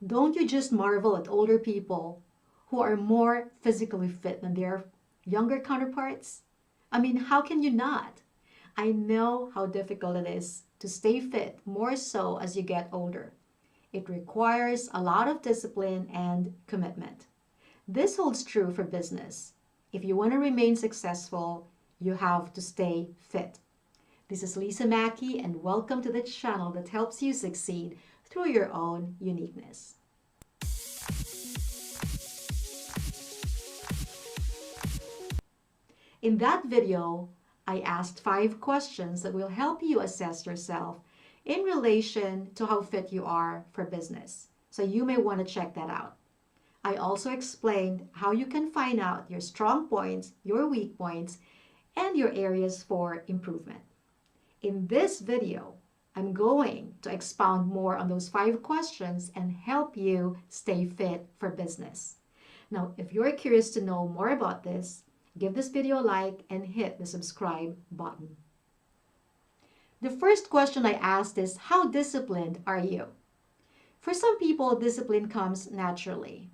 Don't you just marvel at older people who are more physically fit than their younger counterparts? I mean, how can you not? I know how difficult it is to stay fit, more so as you get older. It requires a lot of discipline and commitment. This holds true for business. If you want to remain successful, you have to stay fit. This is Lisa Mackey, and welcome to the channel that helps you succeed through your own uniqueness. In that video, I asked 5 questions that will help you assess yourself in relation to how fit you are for business. So you may want to check that out. I also explained how you can find out your strong points, your weak points, and your areas for improvement. In this video, I'm going to expound more on those 5 questions and help you stay fit for business. Now, if you're curious to know more about this, give this video a like and hit the subscribe button. The first question I asked is, how disciplined are you? For some people, discipline comes naturally,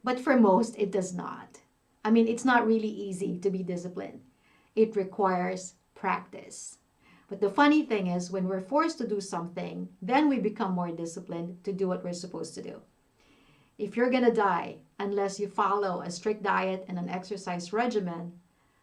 but for most, it does not. I mean, it's not really easy to be disciplined. It requires practice. But the funny thing is, when we're forced to do something, then we become more disciplined to do what we're supposed to do. If you're gonna die unless you follow a strict diet and an exercise regimen,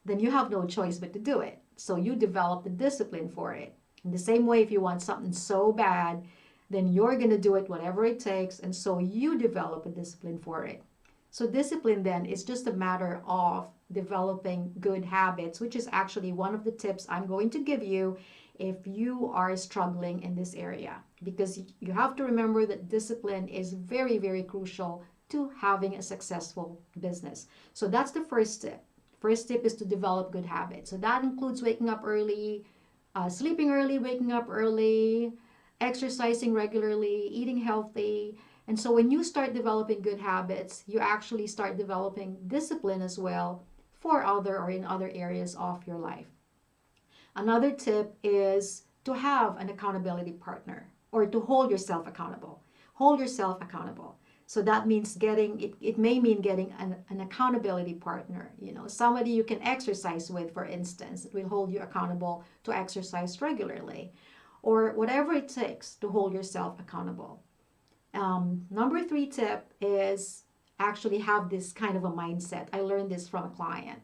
then you have no choice but to do it. So you develop the discipline for it. In the same way, if you want something so bad, then you're gonna do it whatever it takes, and so you develop a discipline for it. So discipline then is just a matter of developing good habits, which is actually one of the tips I'm going to give you if you are struggling in this area. Because you have to remember that discipline is very, very crucial to having a successful business. So that's the first tip. First tip is to develop good habits. So that includes waking up early, sleeping early, waking up early, exercising regularly, eating healthy. And so when you start developing good habits, you actually start developing discipline as well for other or in other areas of your life. Another tip is to have an accountability partner, or to hold yourself accountable. Hold yourself accountable. So that means it may mean getting an accountability partner, somebody you can exercise with, for instance, that will hold you accountable to exercise regularly, or whatever it takes to hold yourself accountable. Number 3 tip is actually have this kind of a mindset. I learned this from a client.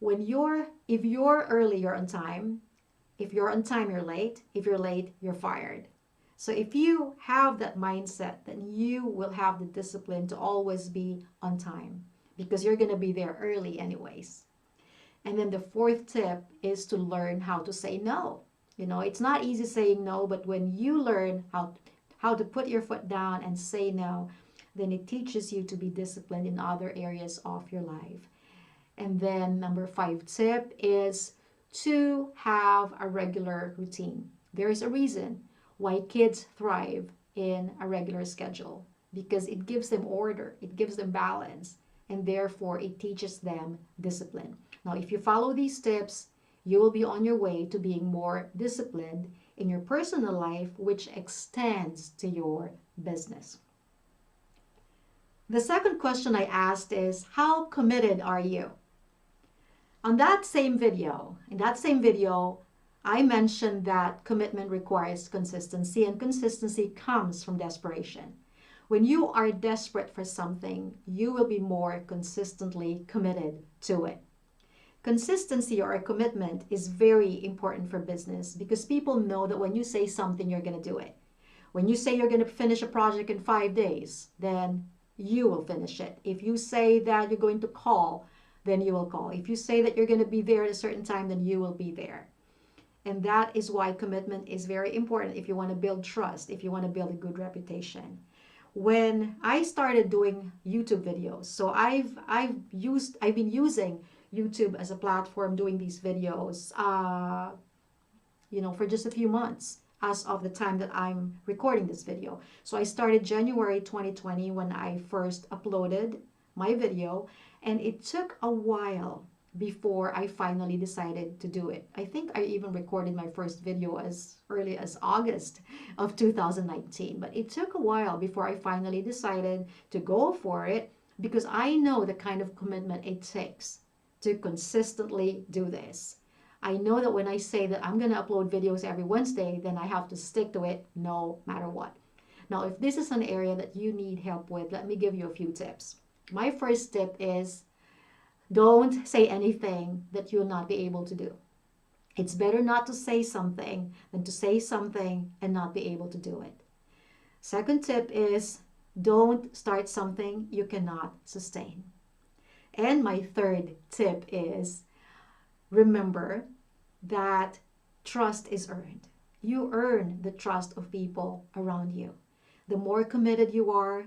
If you're early, you're on time. If you're on time, you're late. If you're late, you're fired. So if you have that mindset, then you will have the discipline to always be on time, because you're going to be there early anyways. And then the 4th tip is to learn how to say no. It's not easy saying no, but when you learn how to put your foot down and say no, then it teaches you to be disciplined in other areas of your life. And then number 5 tip is to have a regular routine. There is a reason why kids thrive in a regular schedule, because it gives them order, it gives them balance, and therefore it teaches them discipline. Now, if you follow these tips, you will be on your way to being more disciplined in your personal life, which extends to your business. The second question I asked is, how committed are you? In that same video, I mentioned that commitment requires consistency, and consistency comes from desperation. When you are desperate for something, you will be more consistently committed to it. Consistency or a commitment is very important for business, because people know that when you say something, you're going to do it. When you say you're going to finish a project in 5 days, then you will finish it. If you say that you're going to call, then you will call. If you say that you're going to be there at a certain time, then you will be there. And that is why commitment is very important if you want to build trust, if you want to build a good reputation. When I started doing YouTube videos, so I've been using YouTube as a platform, doing these videos, for just a few months as of the time that I'm recording this video. So I started January 2020 when I first uploaded my video, and it took a while before I finally decided to do it. I think I even recorded my first video as early as August of 2019, but it took a while before I finally decided to go for it because I know the kind of commitment it takes to consistently do this. I know that when I say that I'm going to upload videos every Wednesday, then I have to stick to it no matter what. Now, if this is an area that you need help with, let me give you a few tips. My first tip is don't say anything that you'll not be able to do. It's better not to say something than to say something and not be able to do it. Second tip is don't start something you cannot sustain. And my third tip is remember that trust is earned. You earn the trust of people around you. The more committed you are,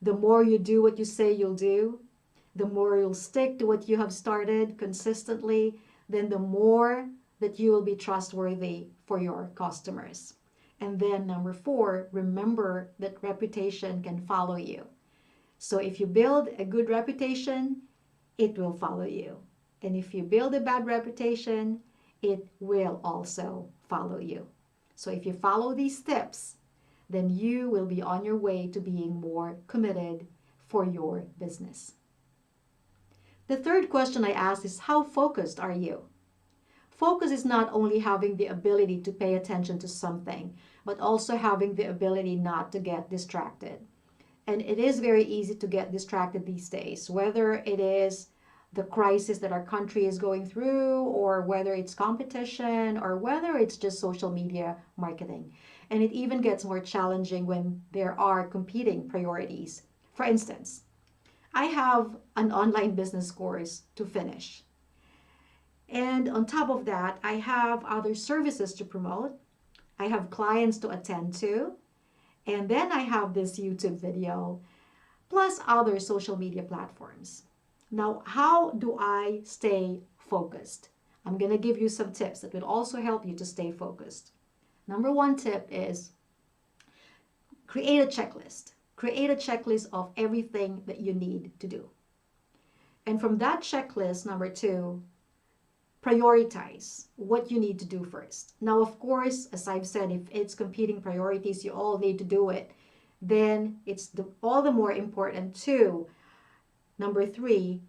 the more you do what you say you'll do, the more you'll stick to what you have started consistently, then the more that you will be trustworthy for your customers. And then number 4, remember that reputation can follow you. So if you build a good reputation, it will follow you. And if you build a bad reputation, it will also follow you. So if you follow these steps, then you will be on your way to being more committed for your business. The third question I asked is, how focused are you? Focus is not only having the ability to pay attention to something, but also having the ability not to get distracted. And it is very easy to get distracted these days, whether it is the crisis that our country is going through, or whether it's competition, or whether it's just social media marketing. And it even gets more challenging when there are competing priorities. For instance, I have an online business course to finish. And on top of that, I have other services to promote. I have clients to attend to. And then I have this YouTube video, plus other social media platforms. Now, how do I stay focused? I'm going to give you some tips that will also help you to stay focused. Number 1 tip is create a checklist. Create a checklist of everything that you need to do. And from that checklist, number 2, prioritize what you need to do first. Now, of course, as I've said, if it's competing priorities, you all need to do it, then it's all the more important to, number 3,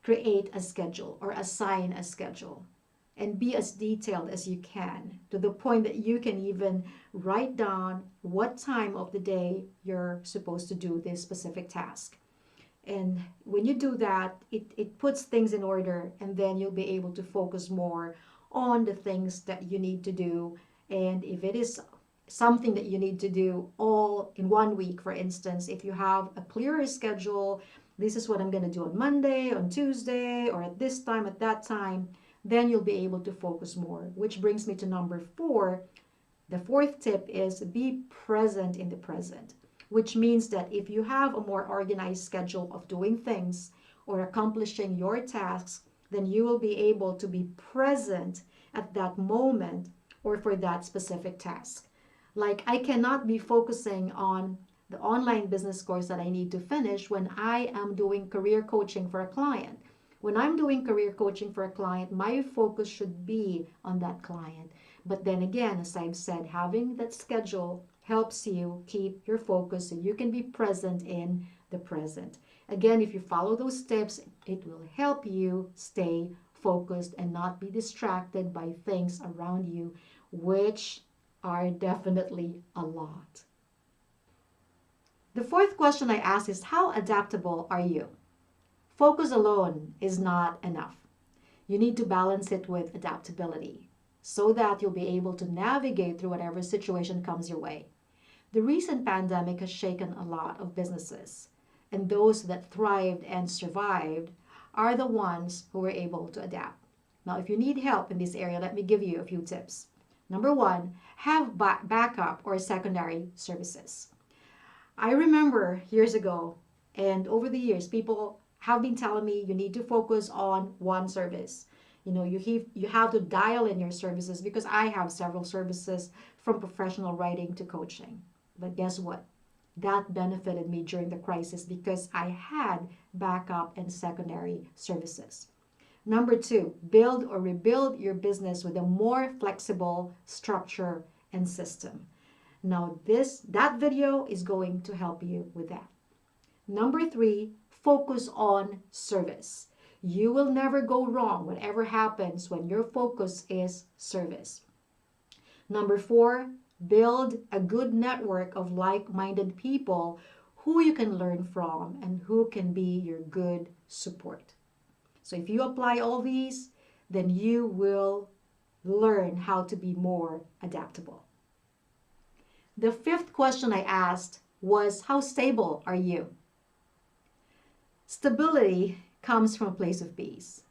create a schedule or assign a schedule. And be as detailed as you can, to the point that you can even write down what time of the day you're supposed to do this specific task. And when you do that, it puts things in order, and then you'll be able to focus more on the things that you need to do. And if it is something that you need to do all in 1 week, for instance, if you have a clearer schedule, this is what I'm going to do on Monday, on Tuesday, or at this time, at that time, then you'll be able to focus more. Which brings me to number 4. The 4th tip is be present in the present, which means that if you have a more organized schedule of doing things or accomplishing your tasks, then you will be able to be present at that moment or for that specific task. Like, I cannot be focusing on the online business course that I need to finish when I am doing career coaching for a client. When I'm doing career coaching for a client, my focus should be on that client. But then again, as I've said, having that schedule helps you keep your focus so you can be present in the present. Again, if you follow those steps, it will help you stay focused and not be distracted by things around you, which are definitely a lot. The 4th question I asked is, how adaptable are you? Focus alone is not enough. You need to balance it with adaptability so that you'll be able to navigate through whatever situation comes your way. The recent pandemic has shaken a lot of businesses, and those that thrived and survived are the ones who were able to adapt. Now, if you need help in this area, let me give you a few tips. Number 1, have backup or secondary services. I remember years ago, and over the years, people have been telling me you need to focus on one service. You have to dial in your services, because I have several services from professional writing to coaching. But guess what? That benefited me during the crisis because I had backup and secondary services. Number two, build or rebuild your business with a more flexible structure and system. Now that video is going to help you with that. Number three, focus on service. You will never go wrong whatever happens when your focus is service. Number four, build a good network of like-minded people who you can learn from and who can be your good support. So if you apply all these, then you will learn how to be more adaptable. The fifth question I asked was, how stable are you? Stability comes from a place of peace.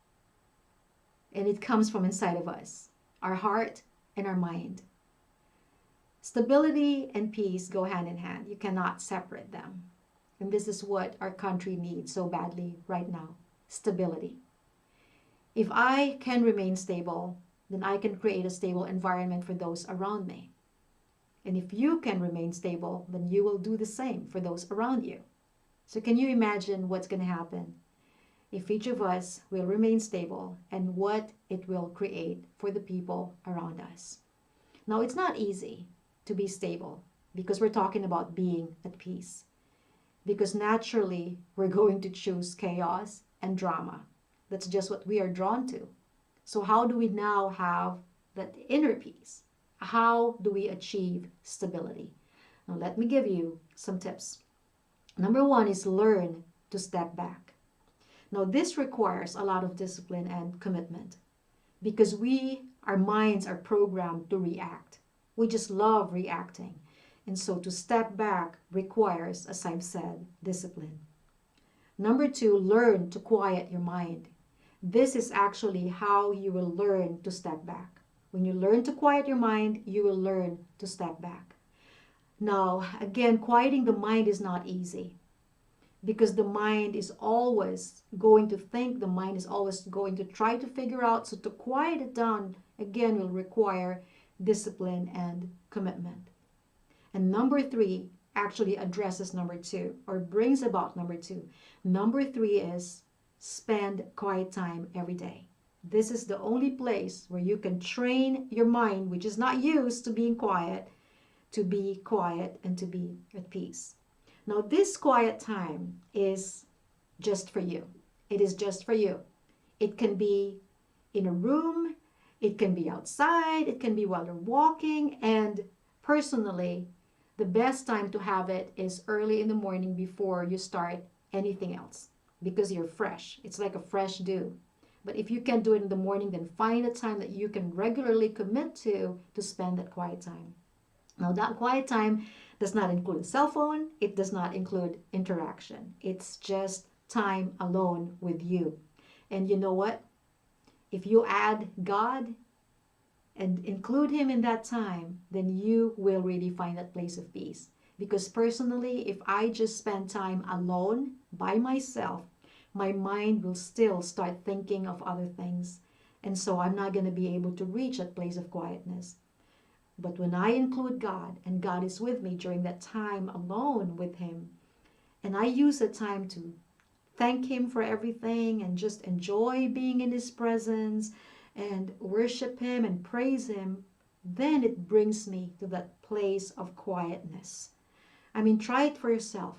And it comes from inside of us, our heart and our mind. Stability and peace go hand in hand. You cannot separate them. And this is what our country needs so badly right now, stability. If I can remain stable, then I can create a stable environment for those around me. And if you can remain stable, then you will do the same for those around you. So can you imagine what's going to happen if each of us will remain stable and what it will create for the people around us? Now, it's not easy to be stable because we're talking about being at peace. Because naturally, we're going to choose chaos and drama. That's just what we are drawn to. So how do we now have that inner peace? How do we achieve stability? Now, let me give you some tips. Number one is learn to step back. Now, this requires a lot of discipline and commitment because our minds are programmed to react. We just love reacting. And so to step back requires, as I've said, discipline. Number two, learn to quiet your mind. This is actually how you will learn to step back. When you learn to quiet your mind, you will learn to step back. Now, again, quieting the mind is not easy because the mind is always going to think, the mind is always going to try to figure out. So to quiet it down, again, will require discipline and commitment. And number three actually addresses number two or brings about number two. Number three is spend quiet time every day. This is the only place where you can train your mind, which is not used to being quiet, to be quiet and to be at peace. Now, this quiet time is just for you. It is just for you. It can be in a room, it can be outside, it can be while you're walking, and personally, the best time to have it is early in the morning before you start anything else because you're fresh. It's like a fresh dew. But if you can't do it in the morning, then find a time that you can regularly commit to spend that quiet time. Now, that quiet time does not include a cell phone. It does not include interaction. It's just time alone with you. And you know what? If you add God and include Him in that time, then you will really find that place of peace. Because personally, if I just spend time alone by myself, my mind will still start thinking of other things. And so I'm not going to be able to reach that place of quietness. But when I include God and God is with me during that time alone with Him, and I use that time to thank Him for everything and just enjoy being in His presence and worship Him and praise Him, then it brings me to that place of quietness. I mean, try it for yourself.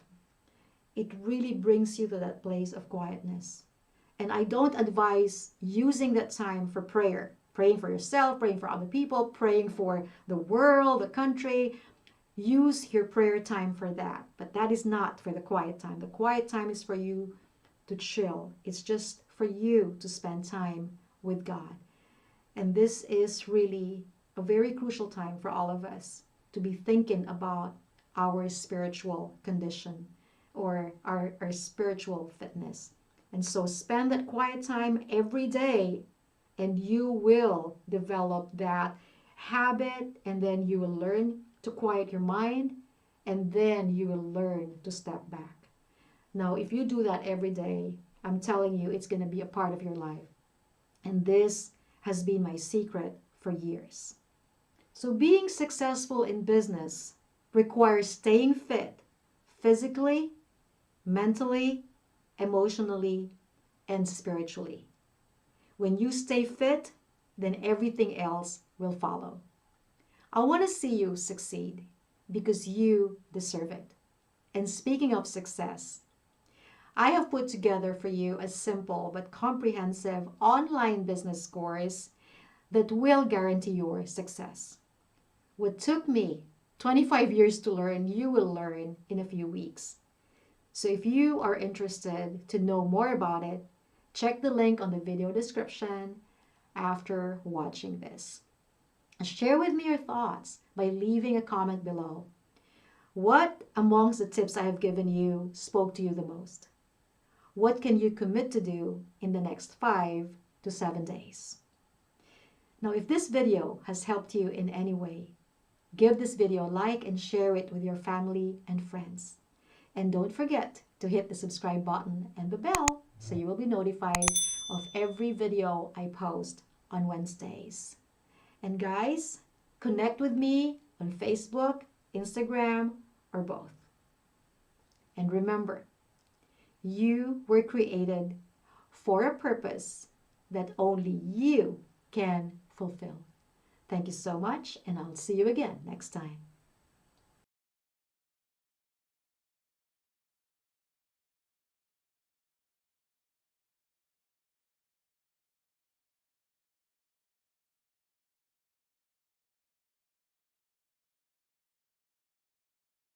It really brings you to that place of quietness. And I don't advise using that time for prayer. Praying for yourself, praying for other people, praying for the world, the country. Use your prayer time for that. But that is not for the quiet time. The quiet time is for you to chill. It's just for you to spend time with God. And this is really a very crucial time for all of us to be thinking about our spiritual condition or our spiritual fitness. And so spend that quiet time every day and you will develop that habit, and then you will learn to quiet your mind, and then you will learn to step back. Now, if you do that every day, I'm telling you, it's going to be a part of your life. And this has been my secret for years. So being successful in business requires staying fit physically, mentally, emotionally, and spiritually. When you stay fit, then everything else will follow. I want to see you succeed because you deserve it. And speaking of success, I have put together for you a simple but comprehensive online business course that will guarantee your success. What took me 25 years to learn, you will learn in a few weeks. So if you are interested to know more about it, check the link on the video description after watching this. Share with me your thoughts by leaving a comment below. What amongst the tips I have given you spoke to you the most? What can you commit to do in the next 5 to 7 days? Now, if this video has helped you in any way, give this video a like and share it with your family and friends. And don't forget to hit the subscribe button and the bell so you will be notified of every video I post on Wednesdays. And guys, connect with me on Facebook, Instagram, or both. And remember, you were created for a purpose that only you can fulfill. Thank you so much, and I'll see you again next time.